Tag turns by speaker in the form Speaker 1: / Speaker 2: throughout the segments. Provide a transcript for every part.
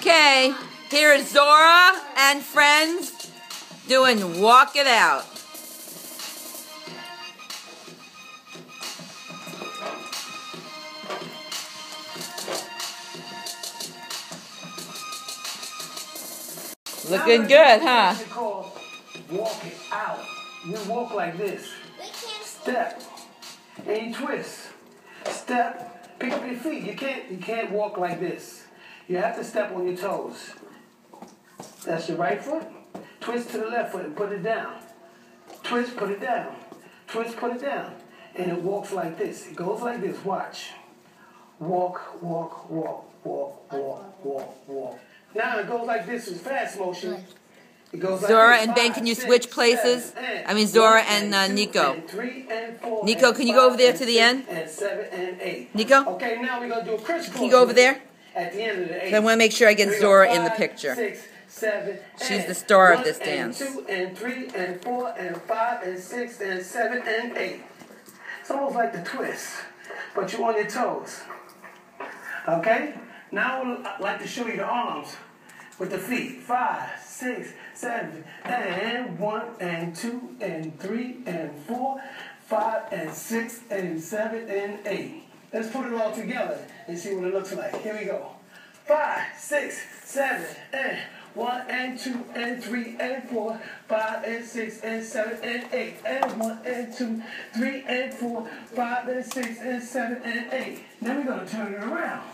Speaker 1: Okay, here is Zora and friends doing Walk It Out. Looking good, huh?
Speaker 2: Walk it out. You walk like this. Step. And you twist. Step. Pick up your feet. You can't walk like this. You have to step on your toes. That's your right foot. Twist to the left foot and put it down. Twist, put it down. Twist, put it down. And it walks like this. It goes like this. Watch. Walk, walk, walk, walk, walk, walk, walk. Now it goes like this in fast motion. It goes like
Speaker 1: Zora
Speaker 2: this.
Speaker 1: and Ben, can you
Speaker 2: 5,
Speaker 1: switch
Speaker 2: 6,
Speaker 1: places?
Speaker 2: 7,
Speaker 1: I mean, Zora
Speaker 2: 1,
Speaker 1: and
Speaker 2: 2,
Speaker 1: Nico.
Speaker 2: And 3 and 4.
Speaker 1: Nico,
Speaker 2: and
Speaker 1: can you
Speaker 2: 5,
Speaker 1: go over there
Speaker 2: and
Speaker 1: to the
Speaker 2: 6,
Speaker 1: end?
Speaker 2: And 7 and 8.
Speaker 1: Nico?
Speaker 2: Okay, now we're going to do a crisscross.
Speaker 1: Can you go over there?
Speaker 2: At the end of the 8.
Speaker 1: I want to make sure I get Zora in the picture.
Speaker 2: 6, 7,
Speaker 1: She's the star of
Speaker 2: 1
Speaker 1: this
Speaker 2: and
Speaker 1: dance.
Speaker 2: 2 and 3 and 4 and 5 and 6 and 7 and 8. It's almost like the twist, but you're on your toes. Okay? Now I would like to show you the arms with the feet. 5, 6, 7, and 1 and 2 and 3 and 4, 5 and 6 and 7 and 8. Let's put it all together and see what it looks like. Here we go. 5, 6, 7, and 1 and 2 and 3 and 4, 5 and 6 and 7 and 8, and 1 and 2, 3 and 4, 5 and 6 and 7 and 8. Then we're going to turn it around.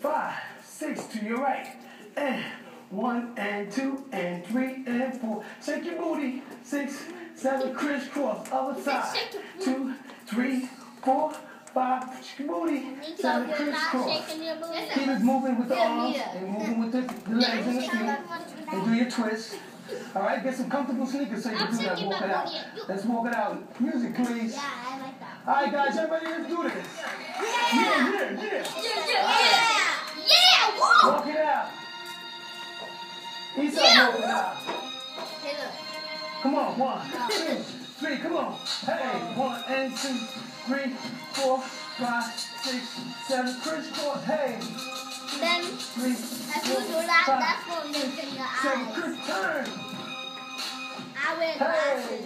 Speaker 2: 5, 6 to your right, and 1 and 2 and 3 and 4. Shake your booty. 6, 7, crisscross. Other side. 2, 3, 4, 5. Shake your booty. 7, crisscross. Keep it moving with the arms and moving with the legs and the feet. And do your twist. All right, get some comfortable sneakers so you can do that. Walk it out. Let's walk it out. Music, please.
Speaker 3: Yeah, I like that.
Speaker 2: All right, guys, everybody, let's do this.
Speaker 3: Yeah, whoa!
Speaker 2: Walk it out. East side, walk it out.
Speaker 3: Hey, look.
Speaker 2: Come on, 1, 2, 3, come on. Hey, 1 and 2, 3, 4, 5, 6, 7, crisscross. Hey,
Speaker 3: Then,
Speaker 2: 3,
Speaker 3: if you
Speaker 2: 4,
Speaker 3: do that,
Speaker 2: 5,
Speaker 3: that's what lives in your
Speaker 2: 7,
Speaker 3: eyes.
Speaker 2: criss, turn.
Speaker 3: I wear
Speaker 2: Hey,
Speaker 3: glasses.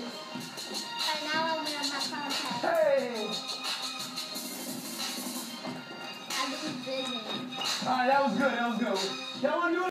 Speaker 3: And now I'm wearing my contacts.
Speaker 2: hey.
Speaker 3: I do vision.
Speaker 2: All right, that was good, that was good. Y'all want to do it?